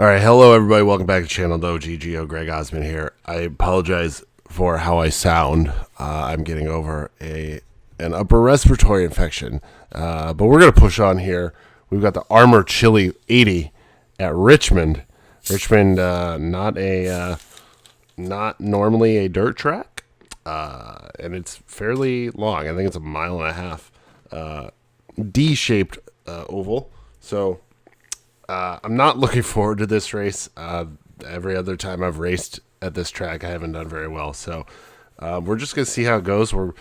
All right, hello everybody. Welcome back to the channel. The OGGO, Greg Osman here. I apologize for how I sound. I'm getting over an upper respiratory infection, but we're gonna push on here. We've got the Armor Chili 80 at Richmond. Richmond, not normally a dirt track, and it's fairly long. I think it's a mile and a half, D-shaped oval. So. I'm not looking forward to this race. Every other time I've raced at this track, I haven't done very well. So we're just going to see how it goes. We're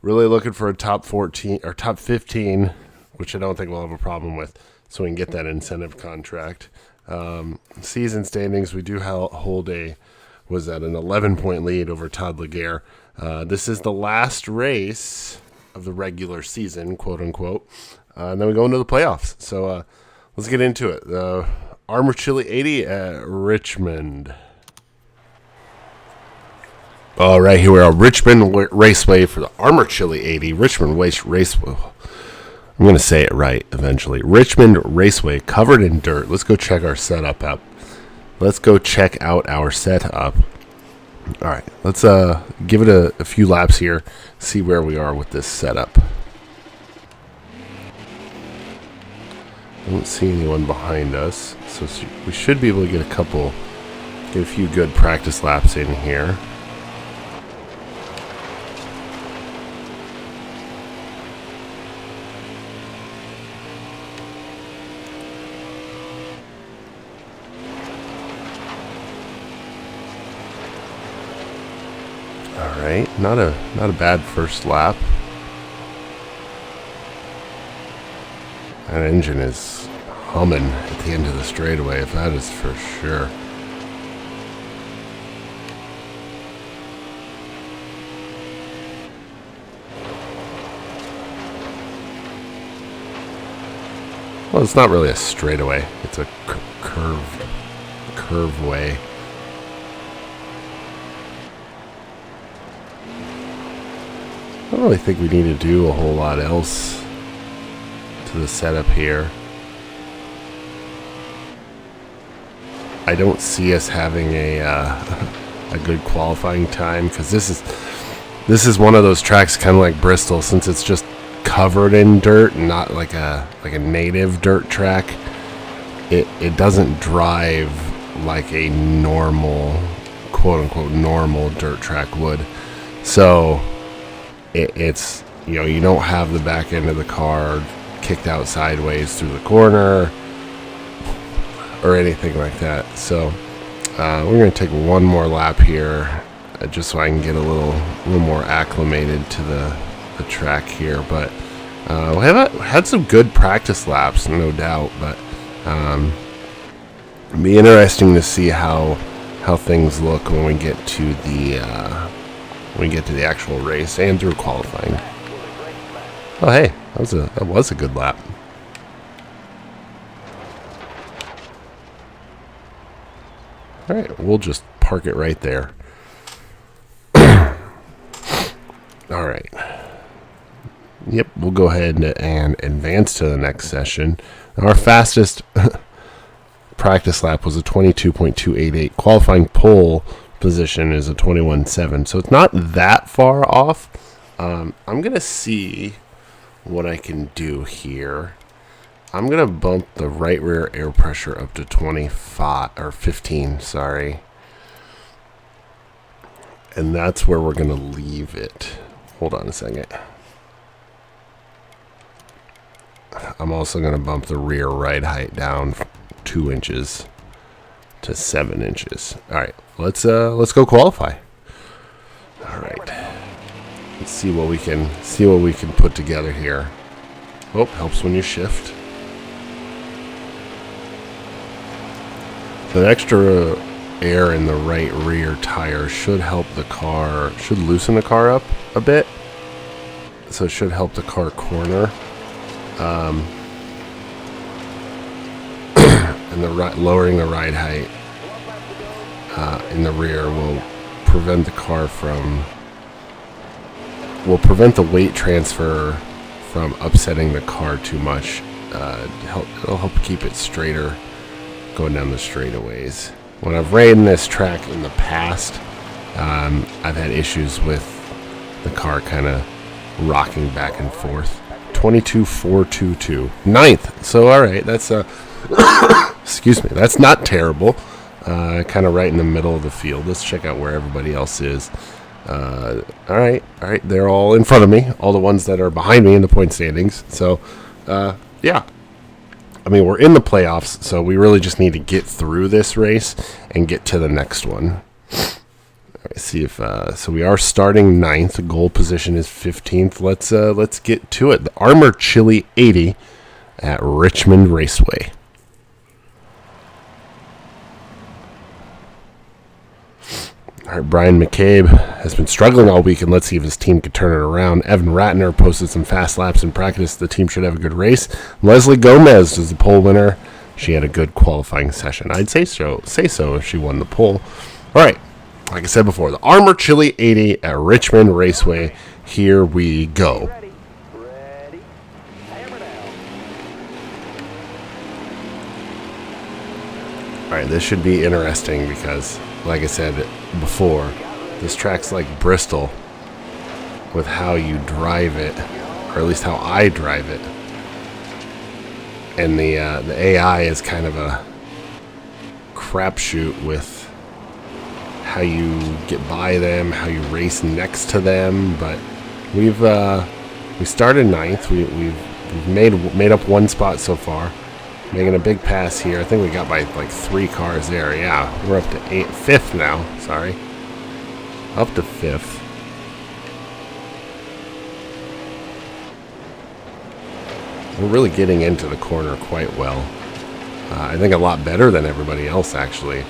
really looking for a top 14 or top 15, which I don't think we'll have a problem with, so we can get that incentive contract. Season standings, we do hold an 11-point lead over Todd Laguerre. This is the last race of the regular season, quote unquote, and then we go into the playoffs. So let's get into it. The Armor Chili 80 at Richmond. All right, here we are. Richmond Raceway for the Armor Chili 80. Richmond Raceway. I'm going to say it right eventually. Richmond Raceway, covered in dirt. Let's go check our setup out. Let's go check out our setup. All right, let's give it a few laps here, see where we are with this setup. I don't see anyone behind us, so we should be able to get a few good practice laps in here. All right, not a bad first lap. That engine is humming at the end of the straightaway, if that is for sure. Well, it's not really a straightaway. It's a curve way. I don't really think we need to do a whole lot else to the setup here. I don't see us having a good qualifying time, because this is one of those tracks kind of like Bristol, since it's just covered in dirt and not like a native dirt track. It doesn't drive like a normal, quote unquote normal dirt track would. So it's you don't have the back end of the car kicked out sideways through the corner or anything like that. So we're going to take one more lap here, just so I can get a little more acclimated to the track here. But we have had some good practice laps, no doubt, but it'll be interesting to see how things look when we get to the actual race and through qualifying. Oh, hey, that was a good lap. All right, we'll just park it right there. All right. Yep, we'll go ahead and advance to the next session. Our fastest practice lap was a 22.288. Qualifying pole position is a 21.7, so it's not that far off. I'm going to see what I can do here. I'm going to bump the right rear air pressure up to 25 or 15, sorry. And that's where we're going to leave it. Hold on a second. I'm also going to bump the rear ride height down 2 inches to 7 inches. All right, let's go qualify. All right. Let's see what we can put together here. Oh, helps when you shift. The extra air in the right rear tire should loosen the car up a bit. So it should help the car corner. And lowering the ride height in the rear will prevent the weight transfer from upsetting the car too much. It'll help keep it straighter going down the straightaways. When I've ridden this track in the past, I've had issues with the car kind of rocking back and forth. 22.422. Ninth. So, all right. That's, excuse me. That's not terrible. Kind of right in the middle of the field. Let's check out where everybody else is. All right. They're all in front of me. All the ones that are behind me in the point standings. So, yeah. I mean, we're in the playoffs, so we really just need to get through this race and get to the next one. All right, see if so we are starting 9th. The goal position is 15th. Let's get to it. The Armor Chili 80 at Richmond Raceway. All right, Brian McCabe has been struggling all week, and let's see if his team can turn it around. Evan Ratner posted some fast laps in practice. The team should have a good race. Leslie Gomez is the pole winner. She had a good qualifying session. I'd say so if she won the pole. All right, like I said before, the Armor Chili 80 at Richmond Raceway. Here we go. All right, this should be interesting because, like I said before, this track's like Bristol with how you drive it, or at least how I drive it. And the AI is kind of a crapshoot with how you get by them, how you race next to them. But we started 9th. We've made up one spot so far. Making a big pass here. I think we got by like 3 cars there. Yeah, we're up to 5th now. Sorry. Up to 5th. We're really getting into the corner quite well. I think a lot better than everybody else, actually.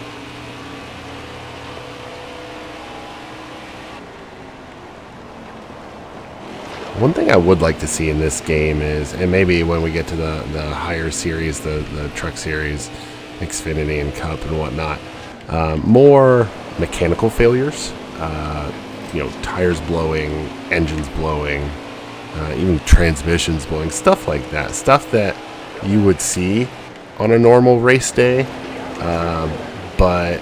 One thing I would like to see in this game is, and maybe when we get to the higher series, the Truck Series, Xfinity and Cup and whatnot, more mechanical failures. Tires blowing, engines blowing, even transmissions blowing, stuff like that. Stuff that you would see on a normal race day, but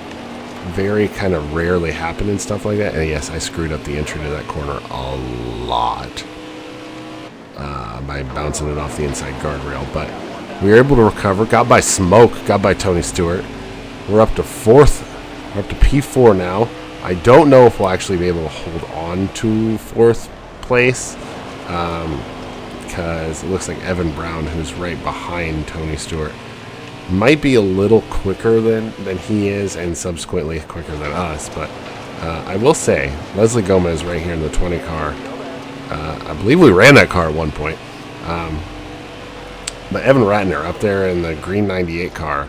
very kind of rarely happen and stuff like that. And yes, I screwed up the entry to that corner a lot. By bouncing it off the inside guardrail, but we were able to recover. Got by Smoke, got by Tony Stewart. We're up to 4th. We're up to P4 now. I don't know if we'll actually be able to hold on to 4th place, because it looks like Evan Brown, who's right behind Tony Stewart, might be a little quicker than he is, and subsequently quicker than us. But I will say, Leslie Gomez right here in the 20 car. I believe we ran that car at one point. But Evan Ratner up there in the green 98 car.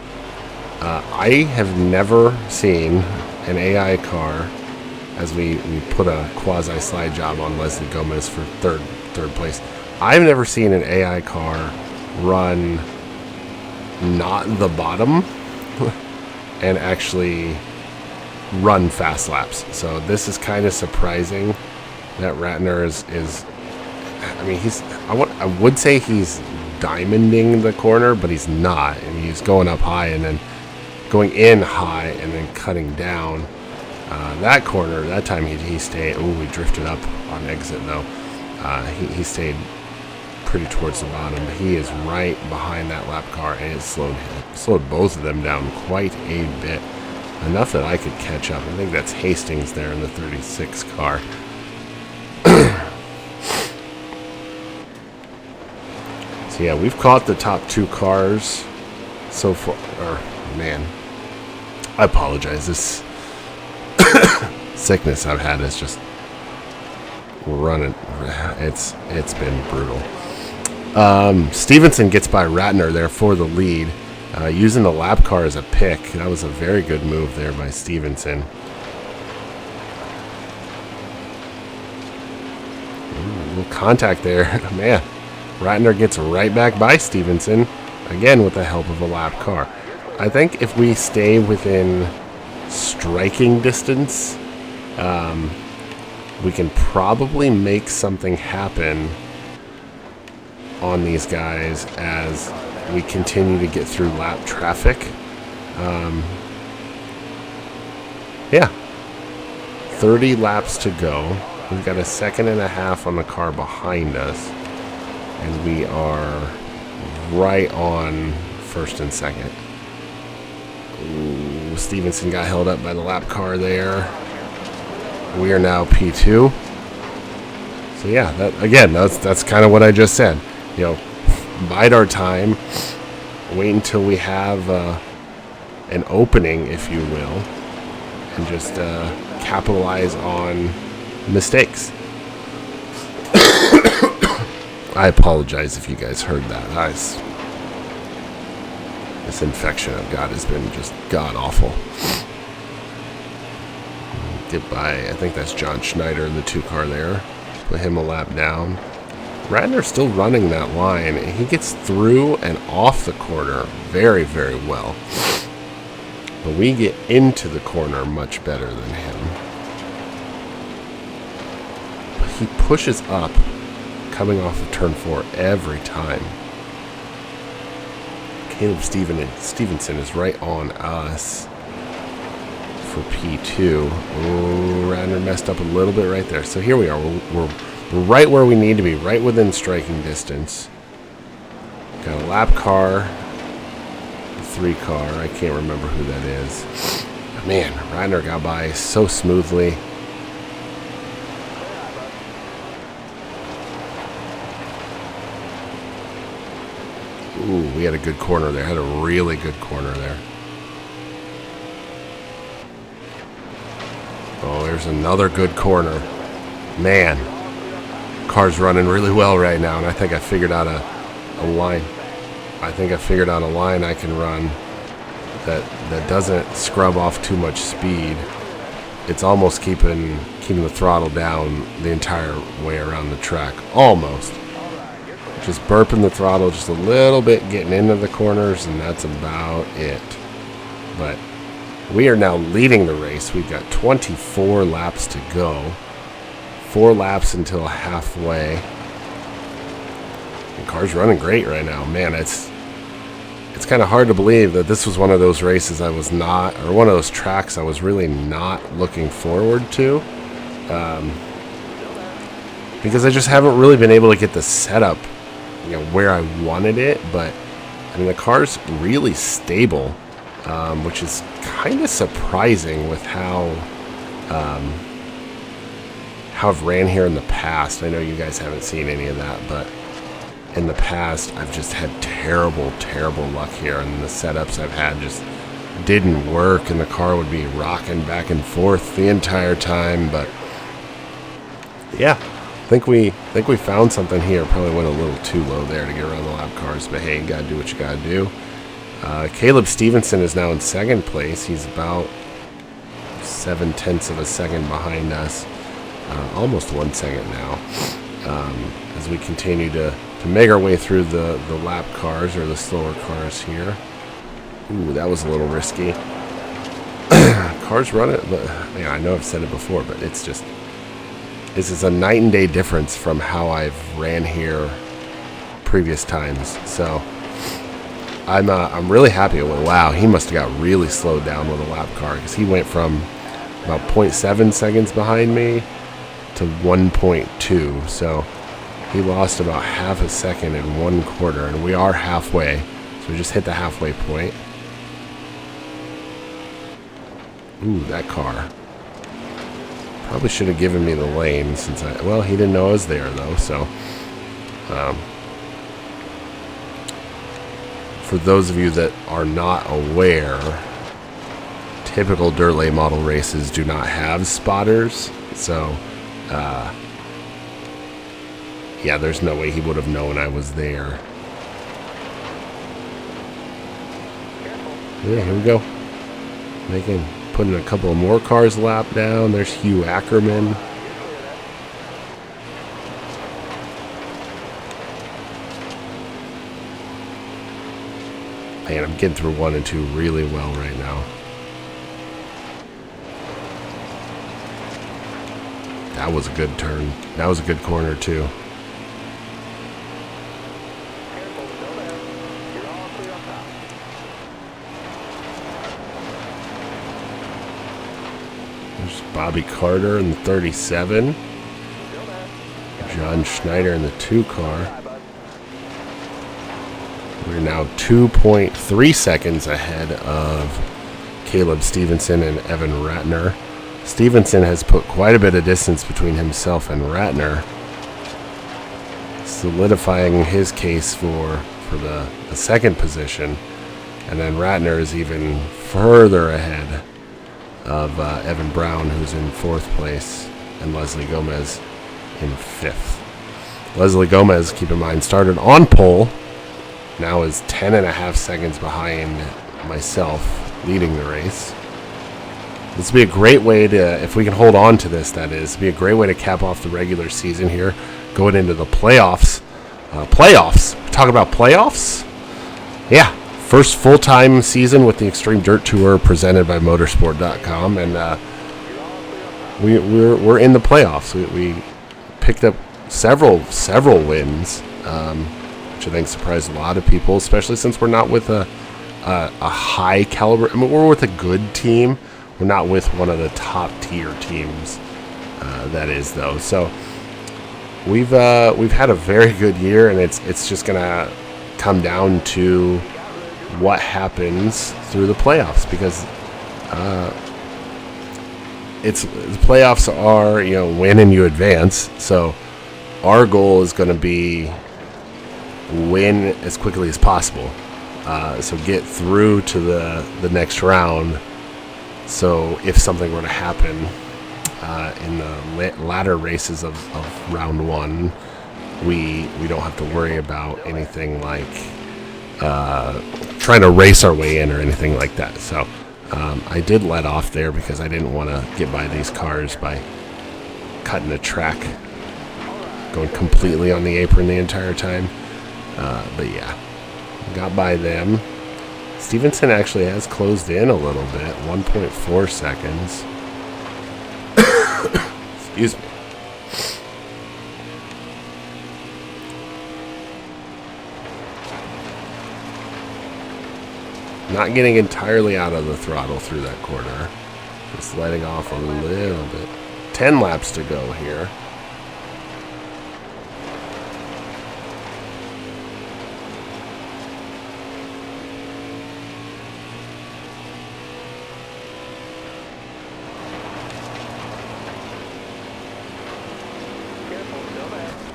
I have never seen an AI car, as we put a quasi-slide job on Leslie Gomez for third place. I've never seen an AI car run not the bottom and actually run fast laps. So this is kind of surprising that Ratner is I mean, I would say he's diamonding the corner, but he's not. I mean, he's going up high and then going in high and then cutting down. That corner, that time he stayed. Oh, we drifted up on exit though. He stayed pretty towards the bottom, but he is right behind that lap car, and it slowed both of them down quite a bit. Enough that I could catch up. I think that's Hastings there in the 36 car. So yeah, we've caught the top 2 cars so far. Man, I apologize. This sickness I've had is just running. It's been brutal. Stevenson gets by Ratner there for the lead, using the lap car as a pick. That was a very good move there by Stevenson. Ooh, little contact there. Man, Ratner gets right back by Stevenson, again with the help of a lap car. I think if we stay within striking distance, we can probably make something happen on these guys as we continue to get through lap traffic. Yeah, 30 laps to go. We've got a second and a half on the car behind us, and we are right on first and second. Ooh, Stevenson got held up by the lap car there. We are now P2. So yeah, that's kind of what I just said. You know, bide our time, wait until we have an opening, if you will, and just capitalize on mistakes. I apologize if you guys heard that. This infection I've got has been just god-awful. Get by, I think that's John Schneider in the 2 car there. Put him a lap down. Radner's still running that line. He gets through and off the corner very, very well. But we get into the corner much better than him. But he pushes up coming off of turn 4 every time. Caleb Stevenson is right on us for P2. Oh, Radner messed up a little bit right there. So here we are. We're right where we need to be, right within striking distance. Got a lap car, a 3 car. I can't remember who that is. But man, Radner got by so smoothly. Ooh, we had a good corner there. Had a really good corner there. Oh, there's another good corner. Man, car's running really well right now, and I think I figured out a line. I think I figured out a line I can run that doesn't scrub off too much speed. It's almost keeping the throttle down the entire way around the track. Almost. Just burping the throttle just a little bit, getting into the corners, and that's about it. But we are now leading the race. We've got 24 laps to go. 4 laps until halfway. The car's running great right now. Man, it's kind of hard to believe that this was one of those races I was not, or one of those tracks I was really not looking forward to. Because I just haven't really been able to get the setup, you know, where I wanted it. But I mean, the car's really stable, which is kind of surprising with how I've ran here in the past. I know you guys haven't seen any of that, but in the past I've just had terrible luck here, and the setups I've had just didn't work, and the car would be rocking back and forth the entire time. But yeah, I think we found something here. Probably went a little too low there to get around the lap cars, but hey, you gotta do what you gotta do. Caleb Stevenson is now in second place. He's about 0.7 of a second behind us, almost 1 second now, as we continue to make our way through the lap cars, or the slower cars here. Ooh, that was a little risky. Cars running, yeah, I know I've said it before, but it's just, this is a night and day difference from how I've ran here previous times. So I'm really happy. Wow, he must have got really slowed down with a lap car, because he went from about 0.7 seconds behind me to 1.2. So he lost about half a second in 1 quarter, and we are halfway. So we just hit the halfway point. Ooh, that car. Probably should have given me the lane, since well, he didn't know I was there though. So for those of you that are not aware, typical dirt late model races do not have spotters. So yeah, there's no way he would have known I was there. Yeah, here we go. Putting a couple of more cars lap down. There's Hugh Ackerman. Man, I'm getting through 1 and 2 really well right now. That was a good turn. That was a good corner too. Bobby Carter in the 37. John Schneider in the 2 car. We're now 2.3 seconds ahead of Caleb Stevenson and Evan Ratner. Stevenson has put quite a bit of distance between himself and Ratner, solidifying his case for the second position. And then Ratner is even further ahead of Evan Brown, who's in 4th place, and Leslie Gomez in 5th. Leslie Gomez, keep in mind, started on pole, now is 10.5 seconds behind myself, leading the race. This would be a great way to, if we can hold on to this, that is, be a great way to cap off the regular season here, going into the playoffs. Talk about playoffs? Yeah, first full-time season with the Extreme Dirt Tour presented by Motorsport.com, and we're in the playoffs. We picked up several wins, which I think surprised a lot of people, especially since we're not with a high caliber. I mean, we're with a good team. We're not with one of the top tier teams. That is, though. So we've had a very good year, and it's just gonna come down to what happens through the playoffs, because the playoffs are, win and you advance. So our goal is going to be win as quickly as possible. So get through to the next round. So if something were to happen in the latter races of round 1, we don't have to worry about anything like trying to race our way in or anything like that. So I did let off there because I didn't want to get by these cars by cutting the track, going completely on the apron the entire time. But yeah, got by them. Stevenson actually has closed in a little bit, 1.4 seconds. Excuse me. Not getting entirely out of the throttle through that corner. Just letting off a little bit. 10 laps to go here.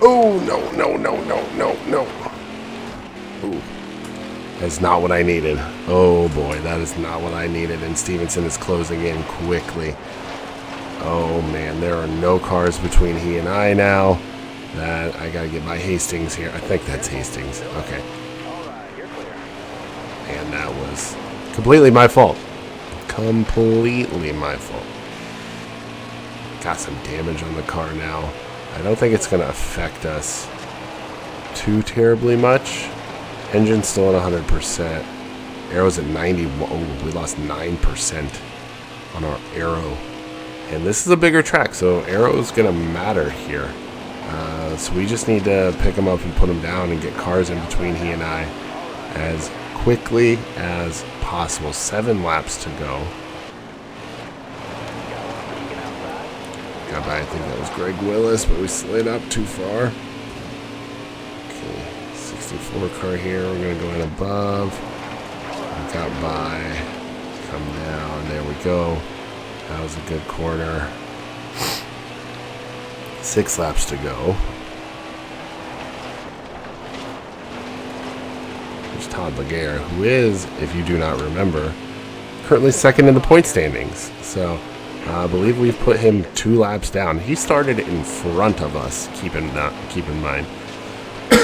Oh, no. Ooh. That's not what I needed. Oh, boy, that is not what I needed. And Stevenson is closing in quickly. Oh, man, there are no cars between he and I now. That I got to get by Hastings here. I think that's Hastings. Okay. And that was completely my fault. Completely my fault. Got some damage on the car now. I don't think it's going to affect us too terribly much. Engine's still at 100%. Aero's at 91. Oh, we lost 9% on our aero. And this is a bigger track, so aero's going to matter here. So we just need to pick them up and put them down and get cars in between he and I as quickly as possible. 7 laps to go. Got by, I think that was Greg Willis, but we slid up too far. Okay, 64 car here. We're going to go in above. Got by. Come down. There we go. That was a good corner. 6 laps to go. There's Todd Laguerre, who is, if you do not remember, currently second in the point standings. So I believe we've put him 2 laps down. He started in front of us, keep in mind. All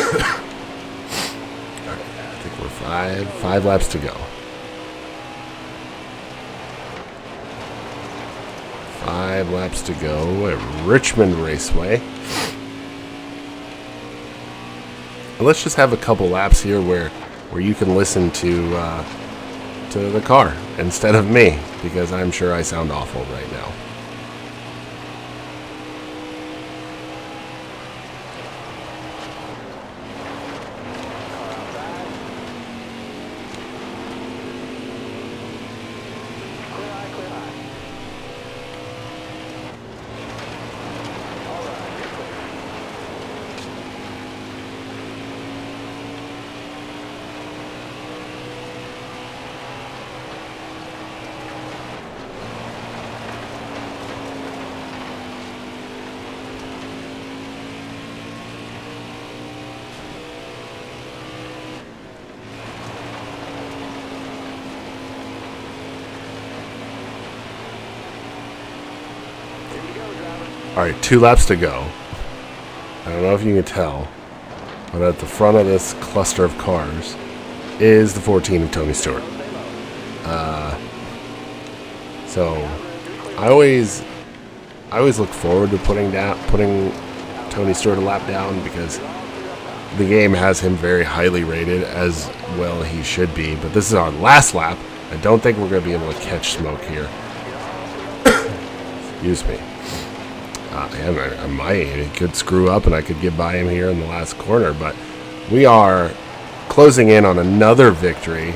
right, I think we're 5 laps to go. 5 laps to go at Richmond Raceway. And let's just have a couple laps here where you can listen to the car instead of me, because I'm sure I sound awful right now. right, 2 laps to go. I don't know if you can tell, but at the front of this cluster of cars is the 14 of Tony Stewart. So I always look forward to putting Tony Stewart a lap down because the game has him very highly rated, as well he should be. But this is our last lap. I don't think we're going to be able to catch smoke here. Excuse me. I might. It could screw up and I could get by him here in the last corner. But we are closing in on another victory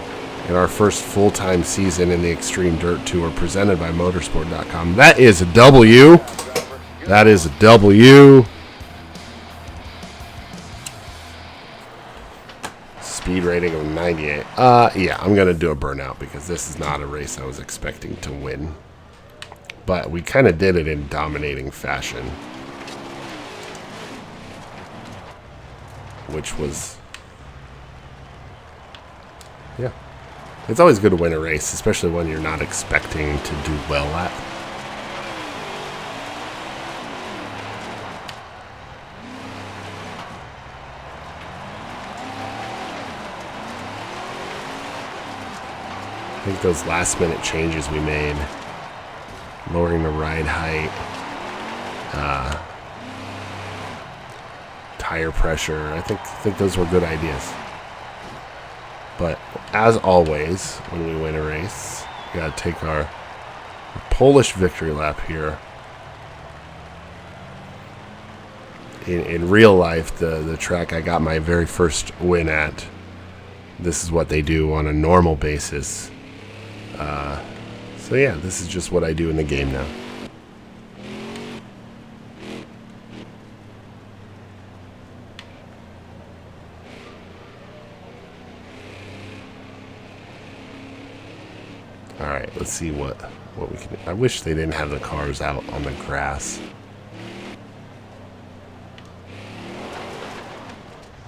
in our first full-time season in the Extreme Dirt Tour presented by Motorsport.com. That is a W. That is a W. Speed rating of 98. Yeah, I'm going to do a burnout because this is not a race I was expecting to win. But we kind of did it in dominating fashion. Which was... yeah. It's always good to win a race, especially when you're not expecting to do well at. I think those last minute changes we made, lowering the ride height, tire pressure, I think those were good ideas. But as always, when we win a race, we gotta take our Polish victory lap here. In real life, the track I got my very first win at, this is what they do on a normal basis. So yeah, this is just what I do in the game now. Alright, let's see what we can do. I wish they didn't have the cars out on the grass.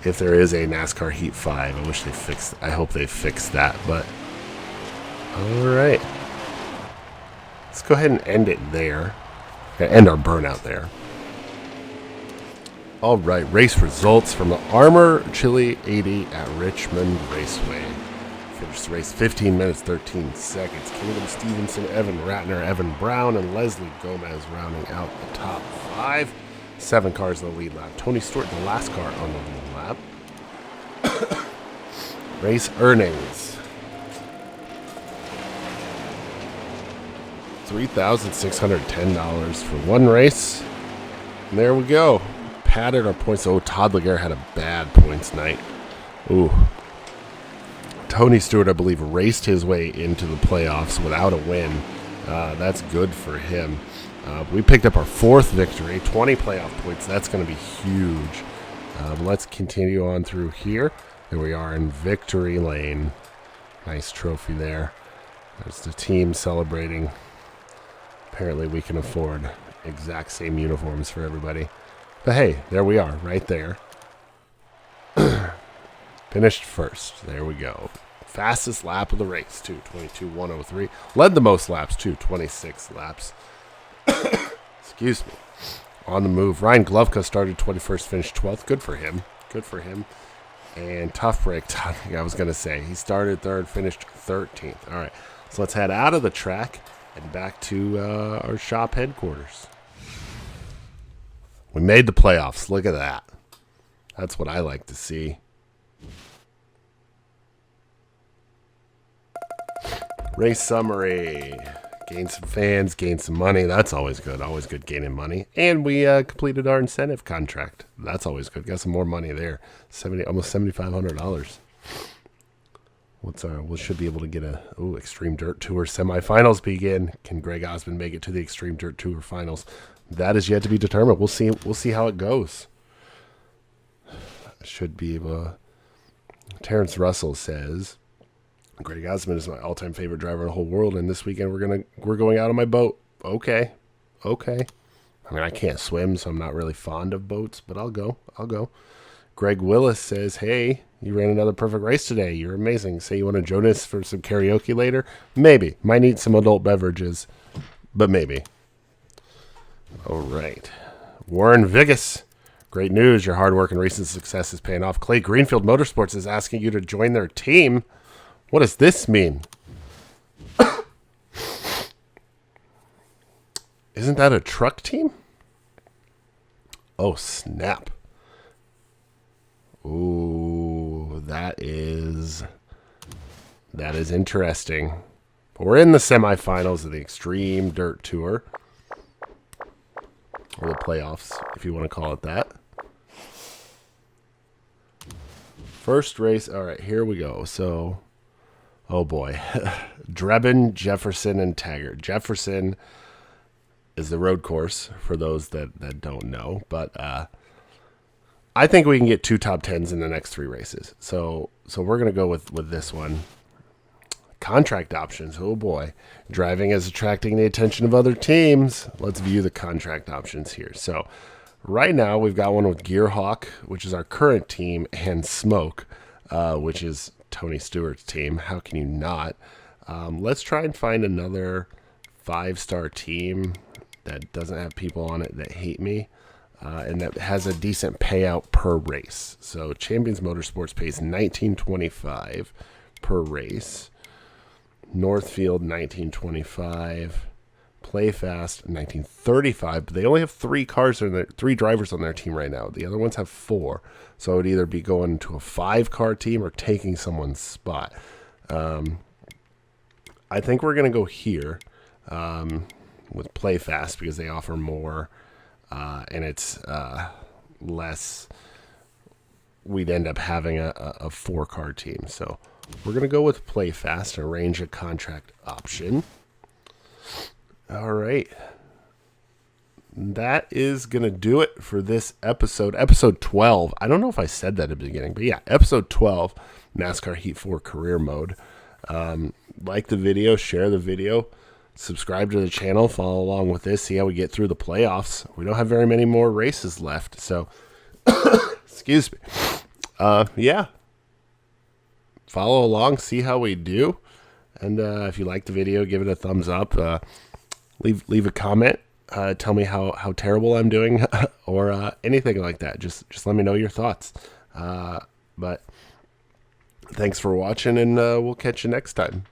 If there is a NASCAR Heat 5, I hope they fixed that, but alright. Let's go ahead and end it there. End our burnout there. Alright, race results from the Armor Chili 80 at Richmond Raceway. Finished the race 15 minutes, 13 seconds. Caleb Stevenson, Evan Ratner, Evan Brown, and Leslie Gomez rounding out the top 5. 7 cars in the lead lap. Tony Stewart, the last car on the lead lap. Race earnings. $3,610 for one race. And there we go. Padded our points. Oh, Todd Laguerre had a bad points night. Ooh. Tony Stewart, I believe, raced his way into the playoffs without a win. That's good for him. We picked up our 4th victory, 20 playoff points. That's going to be huge. Let's continue on through here. There we are in victory lane. Nice trophy there. There's the team celebrating. Apparently we can afford exact same uniforms for everybody. But hey, there we are, right there. Finished first. There we go. Fastest lap of the race, too. 22.103. Led the most laps, too. 26 laps. Excuse me. On the move. Ryan Glovka started 21st, finished 12th. Good for him. Good for him. And Tough Break, I think I was going to say. He started 3rd, finished 13th. All right. So let's head out of the track and back to our shop headquarters. We made the playoffs. Look at that. That's what I like to see. Race summary. Gain some fans, gain some money. That's always good. Always good gaining money. And we completed our incentive contract. That's always good. Got some more money there. Almost $7,500. We should be able to get Extreme Dirt Tour semifinals begin. Can Greg Osman make it to the Extreme Dirt Tour finals? That is yet to be determined. We'll see. We'll see how it goes. Should be able. Terrence Russell says, Greg Osman is my all-time favorite driver in the whole world, and this weekend we're going out on my boat. Okay. I mean, I can't swim, so I'm not really fond of boats, but I'll go. Greg Willis says, hey, you ran another perfect race today. You're amazing. Say you want to join us for some karaoke later? Maybe. Might need some adult beverages, but maybe. All right. Warren Vigas. Great news. Your hard work and recent success is paying off. Clay Greenfield Motorsports is asking you to join their team. What does this mean? Isn't that a truck team? Oh, snap. Ooh, that is interesting. We're in the semifinals of the Extreme Dirt Tour. Or the playoffs, if you want to call it that. First race. All right, here we go. So, oh boy. Drebin, Jefferson, and Taggart. Jefferson is the road course for those that don't know. But I think we can get 2 top 10s in the next 3 races. So we're going to go with this one. Contract options. Oh boy. Driving is attracting the attention of other teams. Let's view the contract options here. So right now we've got one with Gearhawk, which is our current team, and Smoke, which is Tony Stewart's team. How can you not? Let's try and find another 5-star team that doesn't have people on it that hate me, and that has a decent payout per race. So Champions Motorsports pays $19.25 per race. Northfield $19.25, Playfast $19.35, but they only have 3 drivers on their team right now. The other ones have 4, so I would either be going to a 5-car team or taking someone's spot. I think we're going to go here with Playfast because they offer more, and it's less. We'd end up having a 4-car team, so we're going to go with Playfast and arrange a contract option. All right. That is going to do it for this episode. Episode 12. I don't know if I said that at the beginning, but yeah, episode 12, NASCAR Heat 4 Career Mode. Like the video, share the video, subscribe to the channel, follow along with this, see how we get through the playoffs. We don't have very many more races left, so excuse me. Yeah. Follow along, see how we do, and if you like the video, give it a thumbs up. Leave a comment. Tell me how terrible I'm doing, or anything like that. Just let me know your thoughts. But thanks for watching, and we'll catch you next time.